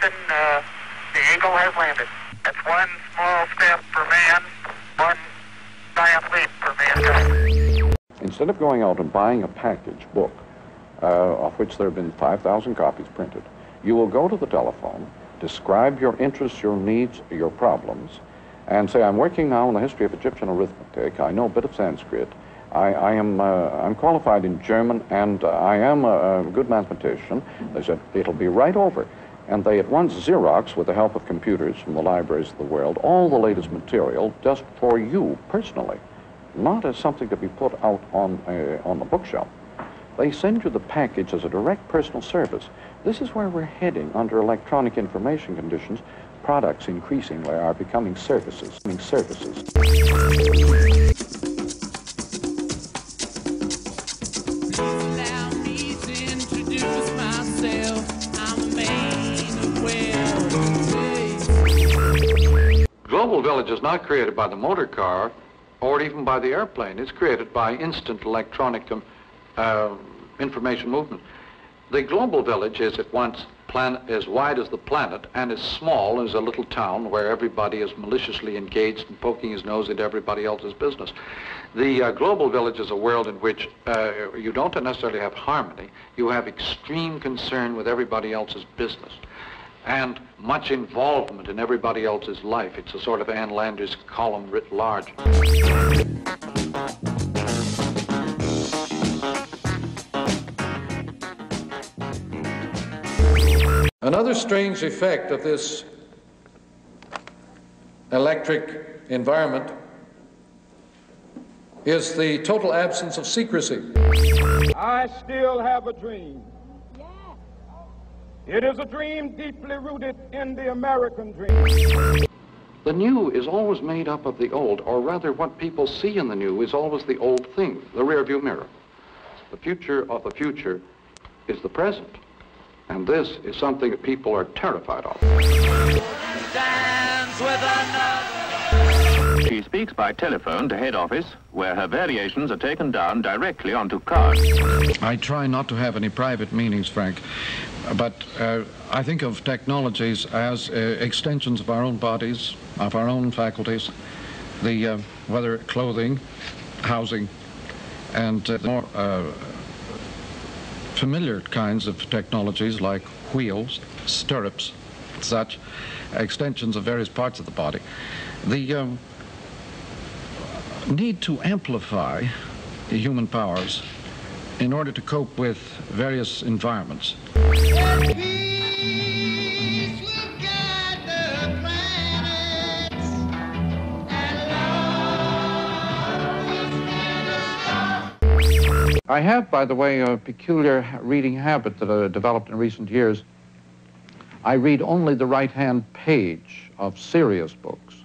Houston, the Eagle has landed. That's one small step for man, one giant leap for mankind. Instead of going out and buying a package book, of which there have been 5,000 copies printed, you will go to the telephone, describe your interests, your needs, your problems, and say, I'm working now on the history of Egyptian arithmetic, I know a bit of Sanskrit, I'm qualified in German, and I am a good mathematician. They said, it'll be right over. And they at once Xerox, with the help of computers from the libraries of the world, all the latest material just for you personally, not as something to be put out on the bookshelf. They send you the package as a direct personal service. This is where we're heading under electronic information conditions. Products increasingly are becoming services. Global Village is not created by the motor car or even by the airplane. It's created by instant electronic information movement. The Global Village is at once as wide as the planet and as small as a little town where everybody is maliciously engaged and poking his nose into everybody else's business. The Global Village is a world in which you don't necessarily have harmony. You have extreme concern with everybody else's business and much involvement in everybody else's life. It's a sort of Ann Landers column writ large. Another strange effect of this electric environment is the total absence of secrecy. I still have a dream. It is a dream deeply rooted in the American dream. The new is always made up of the old, or rather what people see in the new is always the old thing, the rearview mirror. The future of the future is the present. And this is something that people are terrified of. She speaks by telephone to head office, where her variations are taken down directly onto cards. I try not to have any private meanings, Frank, but I think of technologies as extensions of our own bodies, of our own faculties, whether clothing, housing, and more familiar kinds of technologies like wheels, stirrups, such extensions of various parts of the body. The need to amplify the human powers in order to cope with various environments. I have, by the way, a peculiar reading habit that I developed in recent years. I read only the right-hand page of serious books.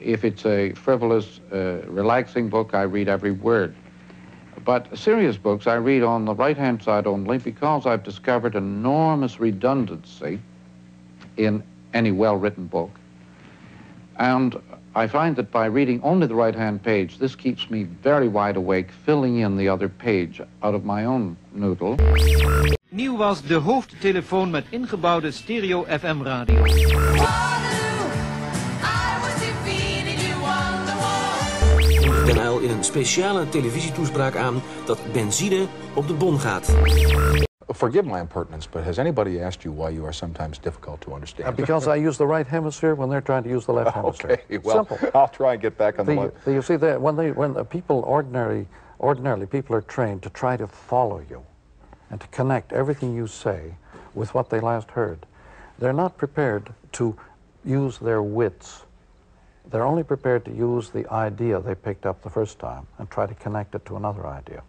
If it's a frivolous, relaxing book, I read every word. But serious books, I read on the right-hand side only because I've discovered enormous redundancy in any well-written book. And I find that by reading only the right-hand page, this keeps me very wide awake, filling in the other page out of my own noodle. Nieuw was de hoofdtelefoon met ingebouwde stereo FM radio. Den Uyl in een speciale televisietoespraak aan dat benzine op de bon gaat. Forgive my impertinence, but has anybody asked you why you are sometimes difficult to understand? Because I use the right hemisphere when they're trying to use the left hemisphere. Okay, well, simple. I'll try and get back on the left. You see, when people ordinarily people are trained to try to follow you and to connect everything you say with what they last heard, they're not prepared to use their wits. They're only prepared to use the idea they picked up the first time and try to connect it to another idea.